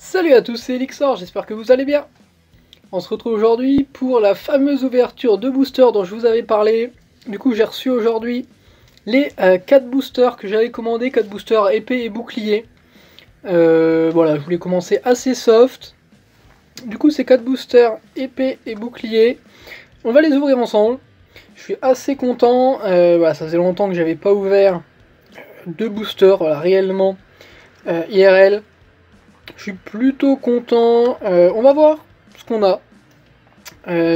Salut à tous, c'est Elixor, j'espère que vous allez bien. On se retrouve aujourd'hui pour la fameuse ouverture de boosters dont je vous avais parlé. Du coup j'ai reçu aujourd'hui les 4 boosters que j'avais commandés, 4 boosters épée et bouclier. Voilà, je voulais commencer assez soft. Du coup ces 4 boosters épée et bouclier, on va les ouvrir ensemble. Je suis assez content, voilà, ça faisait longtemps que j'avais pas ouvert 2 boosters, voilà, réellement IRL. Je suis plutôt content. On va voir ce qu'on a.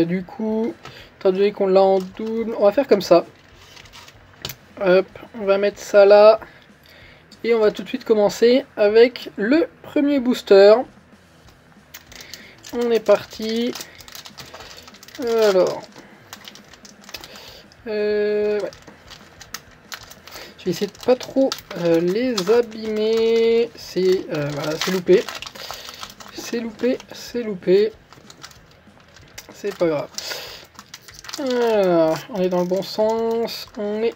Du coup, étant donné qu'on l'a en double, on va faire comme ça. Hop, on va mettre ça là. Et on va tout de suite commencer avec le premier booster. On est parti. Alors. Ouais. Je vais essayer de pas trop les abîmer. C'est voilà, c'est loupé. C'est loupé, c'est loupé. C'est pas grave. Alors, on est dans le bon sens. On est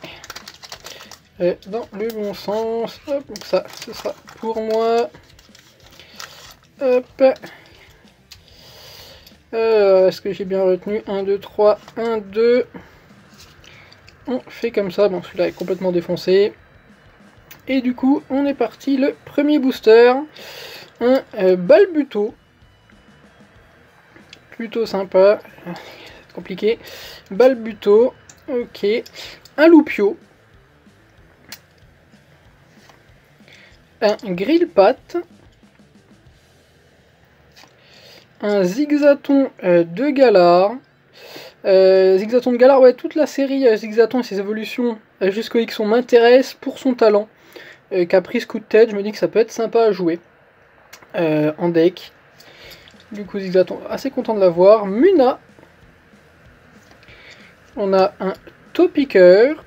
dans le bon sens. Hop, donc ça, ce sera pour moi. Hop. Est-ce que j'ai bien retenu 1, 2, 3, 1, 2. On fait comme ça. Bon, celui-là est complètement défoncé. Et du coup, on est parti. Le premier booster. Un Balbuto. Plutôt sympa. C'est compliqué. Balbuto. Ok. Un Loupio. Un Grillpat. Un Zigzaton de Galar. Zigzaton de Galar, ouais, toute la série Zigzaton et ses évolutions jusqu'au X m'intéresse pour son talent. Caprice, coup de tête, je me dis que ça peut être sympa à jouer en deck. Du coup, Zigzaton, assez content de l'avoir. Muna. On a un Topiqueur.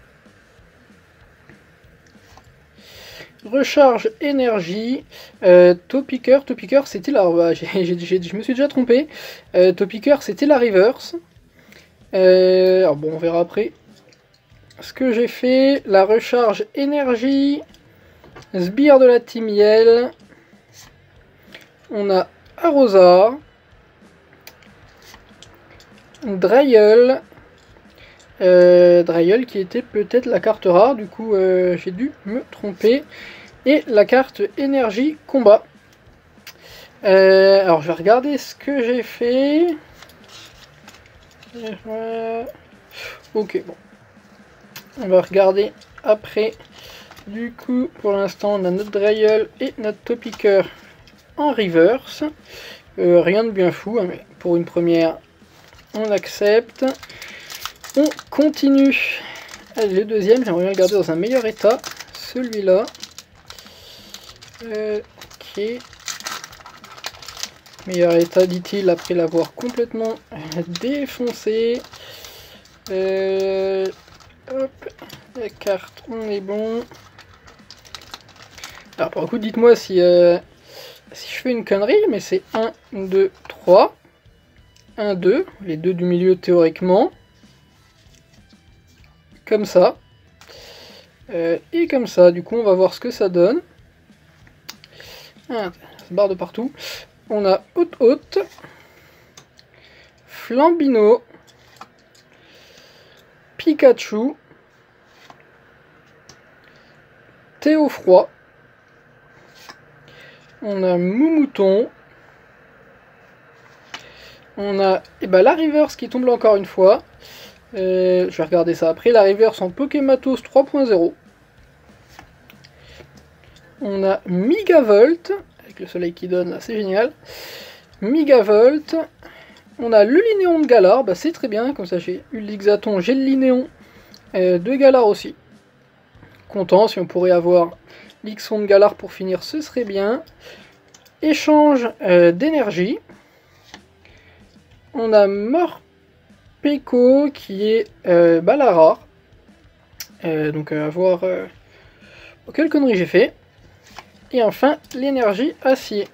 Recharge énergie. Topiqueur, c'était la... Bah, je me suis déjà trompé. Topiqueur, c'était la reverse. Alors bon, on verra après ce que j'ai fait. La recharge énergie. Sbire de la Team Yell. On a Arrosar. Drayel. Drayel qui était peut-être la carte rare, du coup j'ai dû me tromper. Et la carte énergie combat. Alors je vais regarder ce que j'ai fait. Ok, bon. On va regarder après. Du coup, pour l'instant, on a notre Drayel et notre Topiqueur en reverse. Rien de bien fou, hein, mais pour une première, on accepte. On continue. Allez, le deuxième, j'aimerais bien le garder dans un meilleur état. Celui-là. Ok. Meilleur état, dit-il, après l'avoir complètement défoncé. Hop. La carte, on est bon. Alors, pour le coup, dites-moi si je fais une connerie, mais c'est 1, 2, 3. 1, 2. Les deux du milieu théoriquement. Comme ça. Et comme ça, du coup on va voir ce que ça donne. Ah, ça se barre de partout. On a Haute, Flambino, Pikachu, Théofroid, on a Moumouton, on a la reverse qui tombe là encore une fois. Je vais regarder ça après. La reverse en Pokématos 3.0. On a Migavolt, avec le soleil qui donne, là c'est génial. Migavolt. On a le Linéon de Galar, bah c'est très bien, comme ça j'ai eu le Zigzaton, j'ai le Linéon de Galar aussi. Content, si on pourrait avoir l'Ixon de Galar pour finir, ce serait bien. Échange d'énergie. On a Morpeko qui est la rare. Donc à voir quelle connerie j'ai fait. Et enfin l'énergie acier.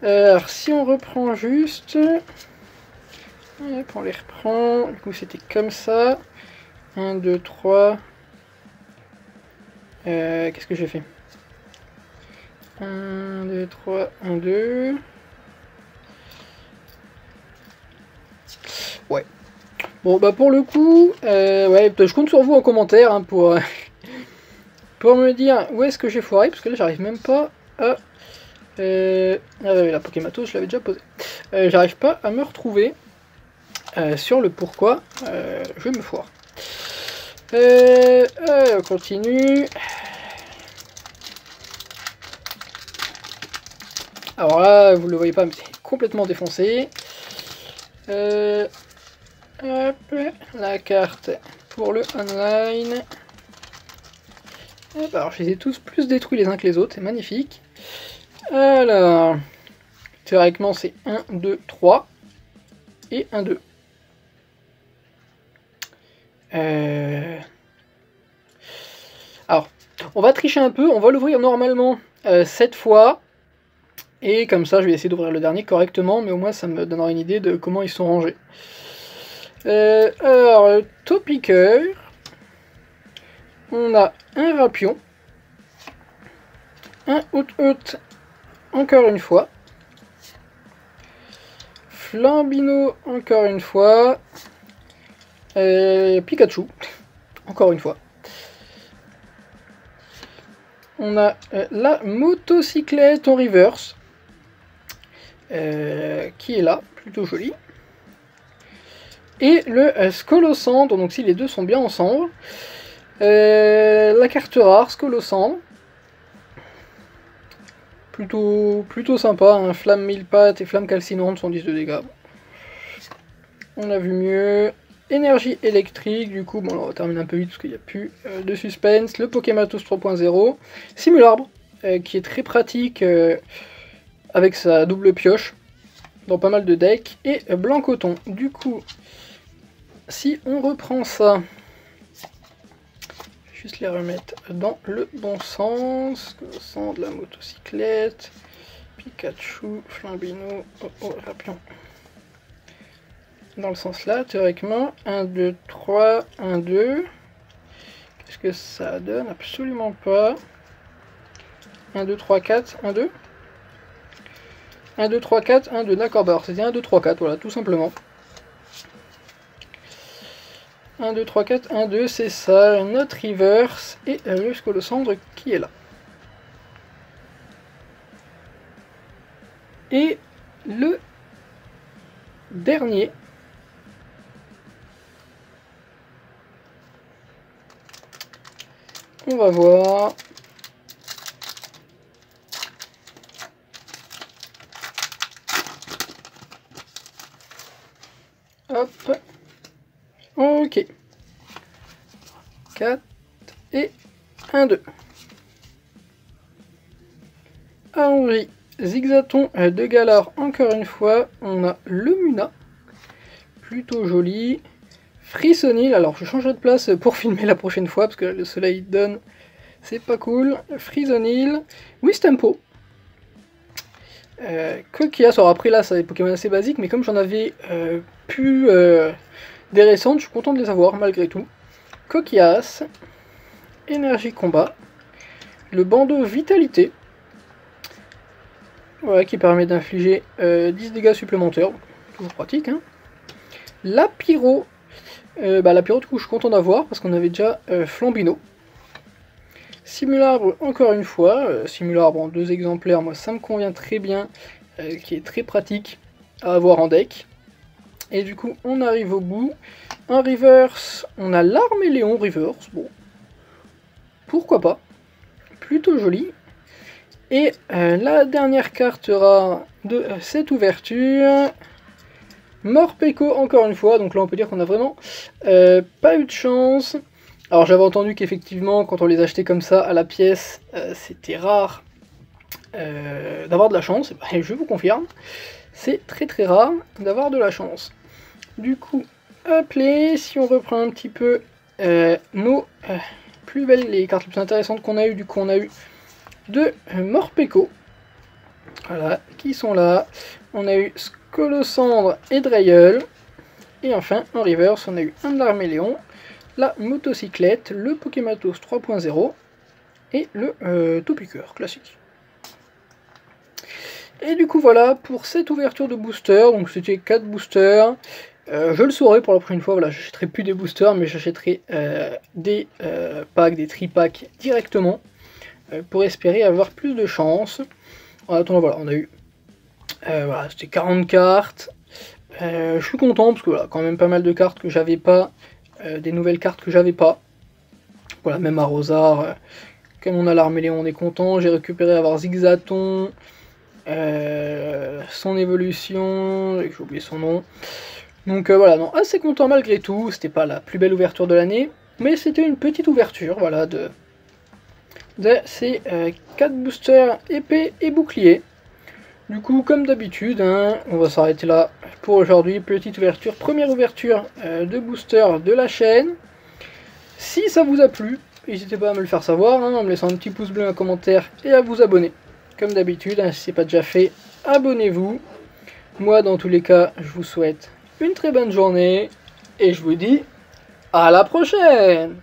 Alors si on reprend juste... Hop, on les reprend. Du coup c'était comme ça. 1, 2, 3. Qu'est-ce que j'ai fait? 1, 2, 3, 1, 2. Ouais. Bon, bah pour le coup, ouais, je compte sur vous en commentaire hein, pour me dire où est-ce que j'ai foiré, parce que là j'arrive même pas à... Ah ouais, la Pokématos, je l'avais déjà posé. J'arrive pas à me retrouver sur le pourquoi je me foire. On continue. Alors là, vous le voyez pas, mais c'est complètement défoncé. Hop, la carte pour le online. Hop, alors je les ai tous plus détruits les uns que les autres, c'est magnifique. Alors, théoriquement c'est 1, 2, 3 et 1, 2. Alors, on va tricher un peu, on va l'ouvrir normalement 7 fois. Et comme ça, je vais essayer d'ouvrir le dernier correctement, mais au moins ça me donnera une idée de comment ils sont rangés. Alors, Topiqueur. On a un Rapion. Un Out, encore une fois. Flambino, encore une fois. Pikachu, encore une fois. On a la motocyclette en reverse. Qui est là, plutôt joli. Et le Scolosandre, donc si les deux sont bien ensemble. La carte rare, Scolosandre. Plutôt sympa, hein. Flamme mille pattes et flamme calcinante sont 10 de dégâts. On a vu mieux. Énergie électrique, du coup, bon, on va terminer un peu vite parce qu'il n'y a plus de suspense. Le Pokématos 3.0. Simularbre, qui est très pratique avec sa double pioche dans pas mal de decks. Et Blanc Coton. Du coup, si on reprend ça, je vais juste les remettre dans le bon sens. Le sang de la motocyclette. Pikachu, Flambino, Rapion. Dans le sens là, théoriquement, 1, 2, 3, 1, 2. Qu'est-ce que ça donne? Absolument pas. 1, 2, 3, 4, 1, 2. 1, 2, 3, 4, 1, 2. D'accord, bah alors c'était 1, 2, 3, 4, voilà, tout simplement. 1, 2, 3, 4, 1, 2, c'est ça, notre reverse et le Scolosandre qui est là. Et le dernier. On va voir. Hop. Ok. 4 et 1, 2. Henri, Zigzaton de Galar, encore une fois. On a le Muna. Plutôt joli. Frissonil, alors je changerai de place pour filmer la prochaine fois parce que le soleil donne, c'est pas cool. Frissonil, Wistempo, Coquillas, alors après là c'est des Pokémon assez basiques, mais comme j'en avais plus des récentes, je suis content de les avoir malgré tout. Coquillas, Énergie Combat, le bandeau Vitalité, voilà, qui permet d'infliger 10 dégâts supplémentaires, toujours pratique. Hein. La Pyro. La Pyro, du coup, je suis content d'avoir parce qu'on avait déjà Flambino. Simularbre, encore une fois. Simularbre en 2 exemplaires, moi ça me convient très bien, qui est très pratique à avoir en deck. Et du coup, on arrive au bout. En reverse, on a l'Arméléon reverse. Bon, pourquoi pas. Plutôt joli. Et la dernière carte rare de cette ouverture. Morpeko encore une fois, donc là on peut dire qu'on a vraiment pas eu de chance. Alors j'avais entendu qu'effectivement quand on les achetait comme ça à la pièce, c'était rare d'avoir de la chance, et je vous confirme, c'est très très rare d'avoir de la chance. Du coup, appelé, si on reprend un petit peu nos plus belles, les cartes les plus intéressantes qu'on a eu, du coup on a eu deux Morpeko, voilà, qui sont là, on a eu Scolosandre et Drayeul. Et enfin, en reverse, on a eu un Arméléon, la motocyclette, le Pokématos 3.0 et le Topiqueur classique. Et du coup, voilà pour cette ouverture de booster. Donc, c'était 4 boosters. Je le saurai pour la prochaine fois, voilà, j'achèterai plus des boosters, mais j'achèterai des packs, des tri-packs directement, pour espérer avoir plus de chance. En attendant, voilà, on a eu, voilà, c'était 40 cartes, je suis content, parce que voilà, quand même pas mal de cartes que j'avais pas, des nouvelles cartes que j'avais pas. Voilà, même à Rosard, comme on a l'Arméléon, on est content, j'ai récupéré avoir Zigzaton, son évolution, j'ai oublié son nom. Donc voilà, non, assez content malgré tout, c'était pas la plus belle ouverture de l'année, mais c'était une petite ouverture, voilà, de ces 4 boosters épée et bouclier. Du coup, comme d'habitude, hein, on va s'arrêter là pour aujourd'hui, petite ouverture, première ouverture de booster de la chaîne. Si ça vous a plu, n'hésitez pas à me le faire savoir, hein, en me laissant un petit pouce bleu, un commentaire et à vous abonner. Comme d'habitude, hein, si ce n'est pas déjà fait, abonnez-vous. Moi, dans tous les cas, je vous souhaite une très bonne journée et je vous dis à la prochaine!